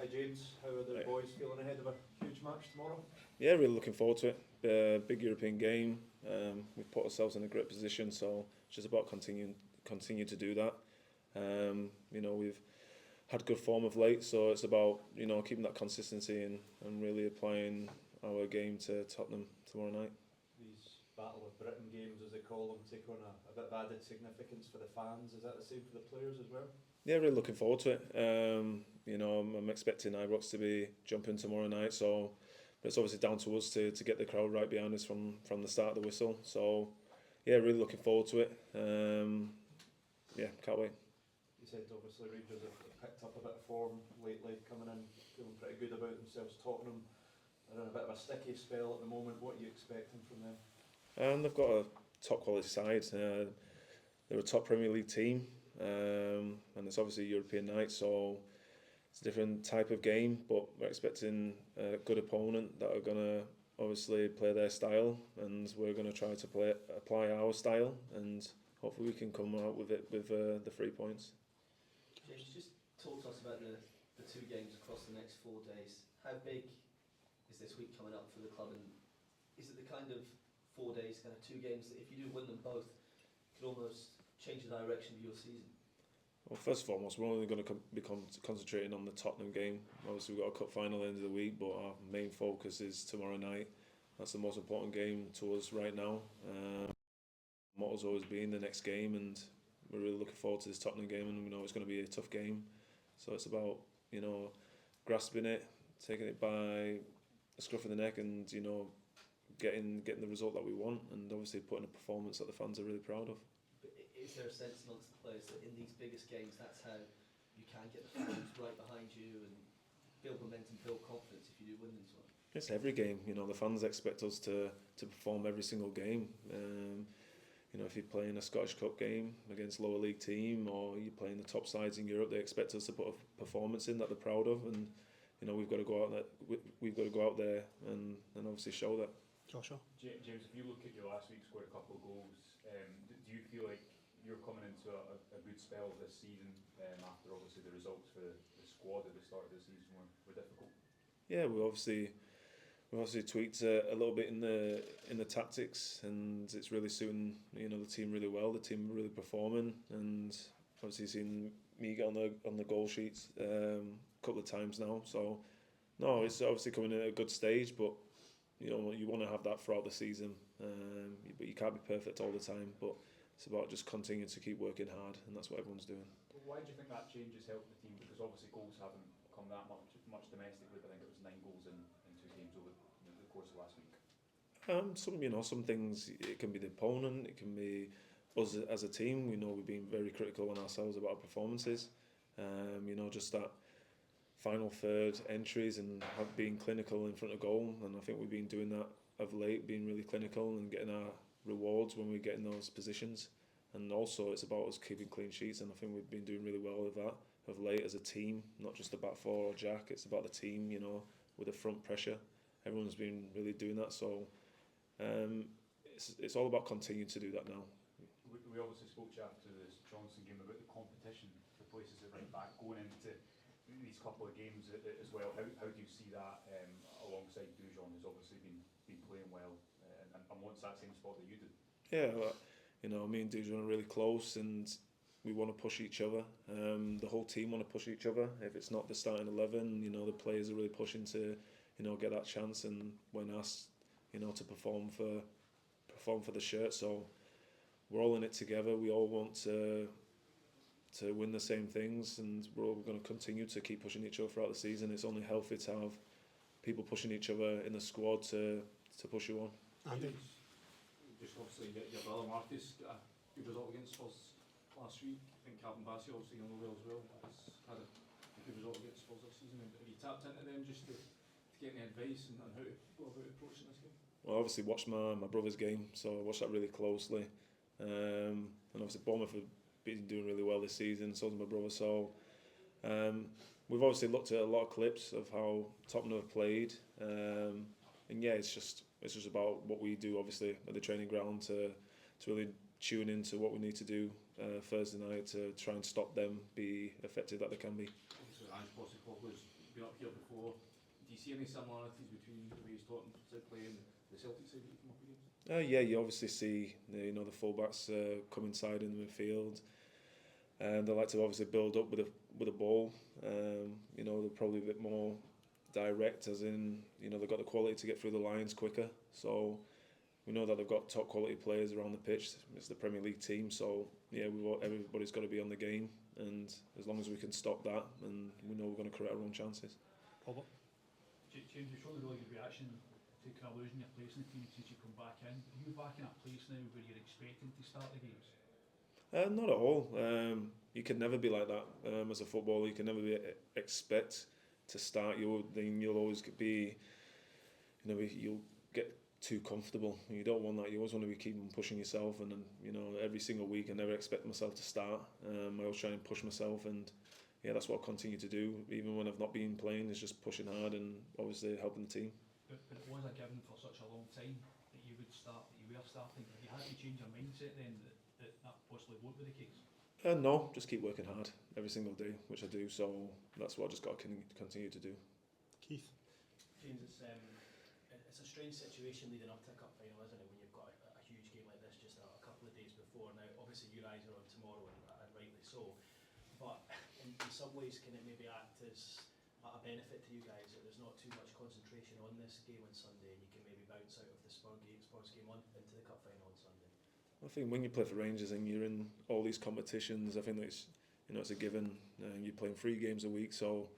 Hi James, how are the boys feeling ahead of a huge match tomorrow? Yeah, really looking forward to it. Big European game. We've put ourselves in a great position, so it's just about continue to do that. We've had good form of late, so it's about keeping that consistency and really applying our game to Tottenham tomorrow night. These Battle of Britain games, as they call them, take on a bit of added significance for the fans. Is that the same for the players as well? Yeah, really looking forward to it. I'm expecting Ibrox to be jumping tomorrow night, so but it's obviously down to us to get the crowd right behind us from the start of the whistle. So yeah, really looking forward to it. Yeah, can't wait. You said obviously Rangers have picked up a bit of form lately, coming in feeling pretty good about themselves. Tottenham are in a bit of a sticky spell at the moment. What are you expecting from them? They've got a top quality side. They're a top Premier League team, and it's obviously a European night, so it's a different type of game. But we're expecting a good opponent that are gonna obviously play their style, and we're gonna try to apply our style, and hopefully we can come out with it with the 3 points. James, just talk to us about the two games across the next 4 days. How big is this week coming up for the club, and is it the kind of 4 days, kind of two games that if you do win them both, could almost change the direction of your season? Well, first and foremost, we're only going to be concentrating on the Tottenham game. Obviously, we've got a cup final at the end of the week, but our main focus is tomorrow night. That's the most important game to us right now. Motto's always been the next game, and we're really looking forward to this Tottenham game, and we know it's going to be a tough game. So it's about grasping it, taking it by the scruff of the neck, and getting the result that we want, and obviously putting a performance that the fans are really proud of. But is there a sense amongst the players that in these biggest games, that's how you can get the fans right behind you and build momentum, build confidence if you do win these ones? It's every game. The fans expect us to perform every single game. If you're playing a Scottish Cup game against a lower league team, or you're playing the top sides in Europe, they expect us to put a performance in that they're proud of, and we've got to go out there. We've got to go out there and obviously show that. Joshua? James, if you look at your last week, scored a couple of goals. Do you feel like you're coming into a good spell this season after obviously the results for the squad at the start of the season were difficult? Yeah, we obviously tweaked a little bit in the tactics, and it's really suiting the team really well. The team really performing, and obviously seen me get on the goal sheets a couple of times now. So no, it's obviously coming in at a good stage, but you want to have that throughout the season. But you can't be perfect all the time. But it's about just continuing to keep working hard, and that's what everyone's doing. Why do you think that change has helped the team? Because obviously goals haven't come that much domestically. But I think it was 9 goals in 2 games over the course of last week. Some things it can be the opponent, it can be us as a team. We've been very critical on ourselves about our performances. Just that final third entries and being clinical in front of goal, and I think we've been doing that of late, being really clinical and getting our rewards when we get in those positions. And also it's about us keeping clean sheets, and I think we've been doing really well with that of late as a team, not just the back four or Jack. It's about the team, with the front pressure. Everyone's been really doing that, so it's all about continuing to do that now. We obviously spoke to you after the Johnson game about the competition for places at right back going into these couple of games as well. How do you see that alongside Dujon, who's obviously been playing well and wants that same spot that you do? Yeah, me and Dujon are really close, and we want to push each other. The whole team want to push each other. If it's not the starting 11, the players are really pushing to get that chance, and when asked to perform for the shirt. So we're all in it together. We all want to win the same things, and we're all going to continue to keep pushing each other throughout the season. It's only healthy to have people pushing each other in the squad to push you on. Andy? Just obviously your brother Marcus got a good result against Spurs last week. I think Captain Bassey obviously on the well as well has had a good result against Spurs this season. Have you tapped into them just to get any advice and how to go about approaching this game? Well, I obviously watched my brother's game, so I watched that really closely. And obviously Bournemouth have been doing really well this season, so has my brother. So we've obviously looked at a lot of clips of how Tottenham have played. And yeah, it's just about what we do obviously at the training ground to really tune into what we need to do Thursday night to try and stop them be effective that they can be. Obviously Ange Postecoglou was you've been up here before. Do you see any similarities between the way he's Tottenham side play and the Celtic side that you come up against? Yeah, you obviously see the fullbacks come inside in the midfield, and they like to obviously build up with a ball. They're probably a bit more direct, as in they've got the quality to get through the lines quicker. So we know that they've got top quality players around the pitch. It's the Premier League team, so yeah, everybody's got to be on the game, and as long as we can stop that, and we know we're going to create our own chances. James, you've shown a really good reaction to kind of losing your place in the team since you come back in. Are you back in a place now where you're expecting to start the games? Not at all. You can never be like that as a footballer. You can never expect to start. You'll always be, you'll get too comfortable. You don't want that. You always want to be keeping pushing yourself. And every single week, I never expect myself to start. I always try and push myself, and yeah, that's what I'll continue to do. Even when I've not been playing, is just pushing hard and obviously helping the team. But it was a given for such a long time that you would start, that you were starting. Have you had to change your mindset then that possibly won't be the case? No, just keep working hard every single day, which I do. So that's what I just got to continue to do. Keith? James, it's a strange situation leading up to a cup final, isn't it, when you've got a huge game like this just a couple of days before. Now, obviously, your eyes are on tomorrow, and rightly so. But in some ways, can it maybe act as a benefit to you guys that there's not too much concentration on this game on Sunday, and you can maybe bounce out of the Spurs game on into the cup final on Sunday? I think when you play for Rangers and you're in all these competitions, I think that it's a given. You're playing 3 games a week, so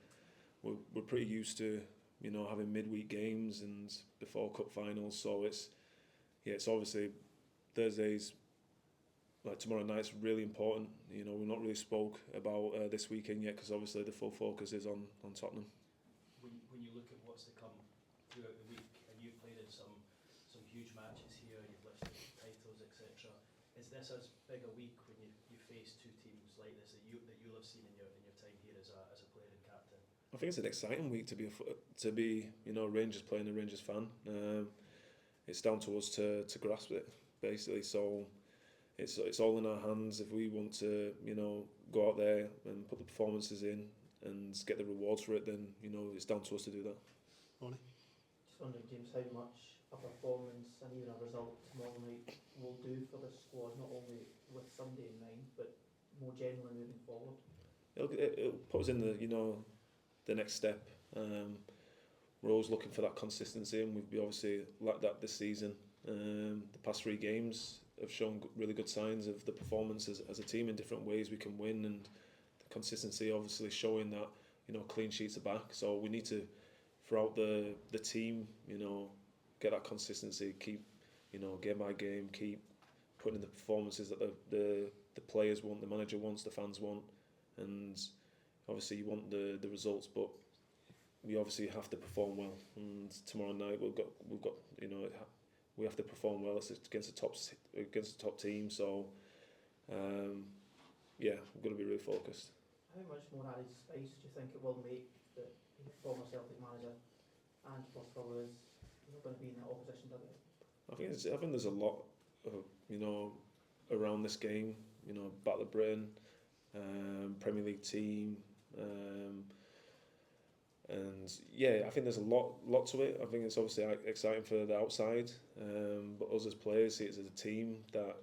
we're pretty used to having midweek games and before cup finals. So it's obviously Thursdays, like tomorrow night's really important. We've not really spoke about this weekend yet, because obviously the full focus is on Tottenham. When you look at what's to come throughout the week, and you've played in some huge matches here, and you've lifted titles, etc., is this as big a week when you face 2 teams like this that you'll have seen in your time here as a player and captain? I think it's an exciting week to be Rangers playing, a Rangers fan. It's down to us to grasp it, basically. So it's all in our hands. If we want to go out there and put the performances in and get the rewards for it, then it's down to us to do that. Ronnie? Just wondering, James, how much a performance and even a result tomorrow night will do for the squad, not only with Sunday in mind, but more generally moving forward? It'll put us in the next step. We're always looking for that consistency, and we've obviously lacked that this season. The past 3 games have shown really good signs of the performance as a team in different ways we can win, and the consistency obviously showing that clean sheets are back. So we need to, throughout the team, get that consistency, keep game by game, keep putting in the performances that the players want, the manager wants, the fans want, and obviously you want the results, but we obviously have to perform well. And tomorrow night we've got we have to perform well. It's against the top team, so we've got to be really focused. How much more added space do you think it will make that the former Celtic manager and Postfolo is going to be in that opposition dugout? I think there's a lot around this game. Battle of Britain, Premier League team, and I think there's a lot to it. I think it's obviously exciting for the outside, but us as players see it as a team that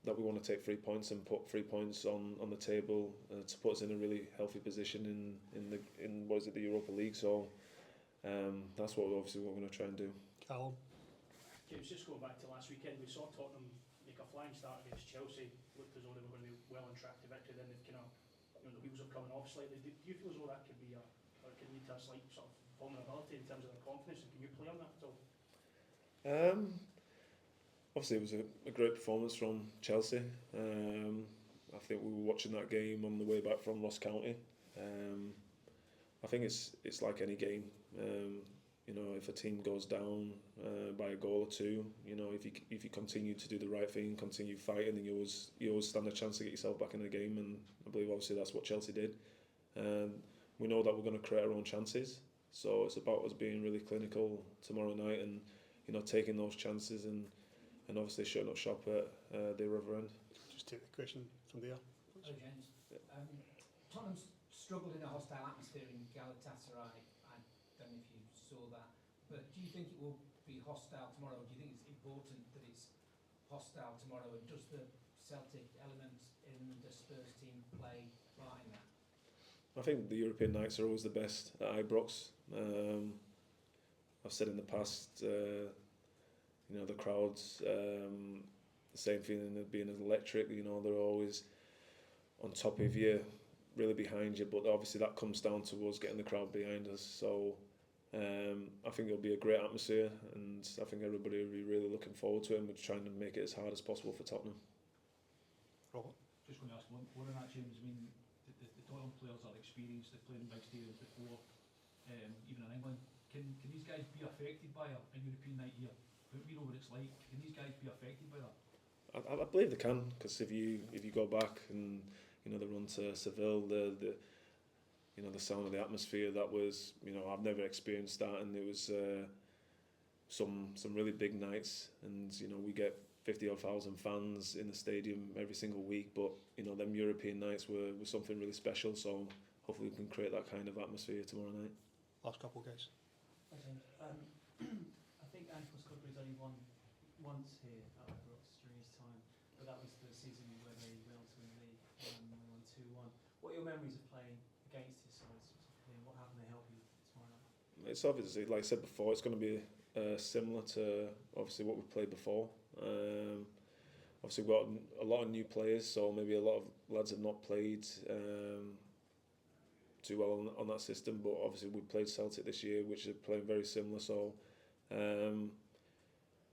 that we want to take 3 points and put 3 points on the table to put us in a really healthy position in what is it, the Europa League. So that's what we're going to try and do. Callum? James, just going back to last weekend, we saw Tottenham make a flying start against Chelsea. Looked as though they were going to be well on track to victory. Then they've kind of, the wheels are coming off slightly. Do you feel as though that could be or could lead to a slight sort of vulnerability in terms of their confidence? And can you play on that at all? Obviously, it was a great performance from Chelsea. I think we were watching that game on the way back from Ross County. I think it's like any game. If a team goes down by a goal or 2, if you continue to do the right thing, continue fighting, then you always stand a chance to get yourself back in the game. And I believe obviously that's what Chelsea did. We know that we're going to create our own chances, so it's about us being really clinical tomorrow night and taking those chances and obviously shutting up shop at the other end. Just take the question from there. Hi, James. Tottenham's struggled in a hostile atmosphere in Galatasaray. I don't know if you saw that, but do you think it will be hostile tomorrow? Do you think it's important that it's hostile tomorrow, and does the Celtic element in the Spurs team play part in that? I think the European nights are always the best at Ibrox. I've said in the past, you know, the crowds, the same feeling of being electric. You know, they're always on top of you, really behind you. But obviously that comes down to us getting the crowd behind us. So I think it'll be a great atmosphere, and I think everybody will be really looking forward to it. And we're trying to make it as hard as possible for Tottenham. Robert? Just going to ask one on that, James. I mean, the Tottenham players are experienced. They've played in big stadiums before, even in England. Can these guys be affected by a European night here? We know what it's like. Can these guys be affected by that? I believe they can, because if you go back and you know the run to Seville, the you know the sound of the atmosphere, that was, you know, I've never experienced that, and it was some really big nights, and you know we get 50,000 fans in the stadium every single week, but you know them European nights were something really special. So hopefully we can create that kind of atmosphere tomorrow night. Last couple, guys. Hi, James. I think Angelos Cook's only won once here at Ibrox during his time, but that was the season where they went on to win the league. They won 2-1. What are your memories of playing against his side specifically, and how can they help you tomorrow night? It's obviously, like I said before, it's going to be similar to obviously what we played before. Obviously we've got a lot of new players, so maybe a lot of lads have not played too well on that system, but obviously we played Celtic this year, which are playing very similar. So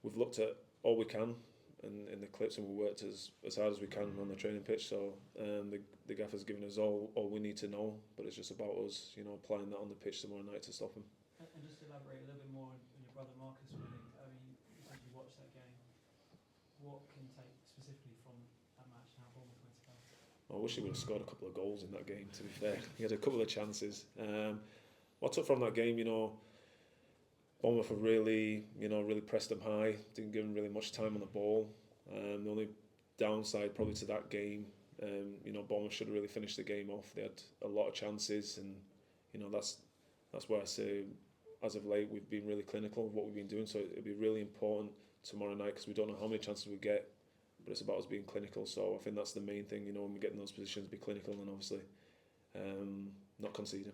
we've looked at all we can in the clips, and we worked as hard as we can on the training pitch. So the gaffer's given us all we need to know, but it's just about us, you know, applying that on the pitch tomorrow night to stop him. And just to elaborate a little bit more on your brother Marcus winning, I mean, as you watched that game, what can you take specifically from that match and how Bournemouth went about it? I wish he would have scored a couple of goals in that game, to be fair. He had a couple of chances. What I took from that game, you know, Bournemouth have really pressed them high, didn't give them really much time on the ball. The only downside probably to that game, you know, Bournemouth should have really finished the game off. They had a lot of chances, and you know that's where I say, as of late, we've been really clinical with what we've been doing. So it'll be really important tomorrow night, because we don't know how many chances we get, but it's about us being clinical. So I think that's the main thing, you know, when we get in those positions, be clinical, and obviously not conceding.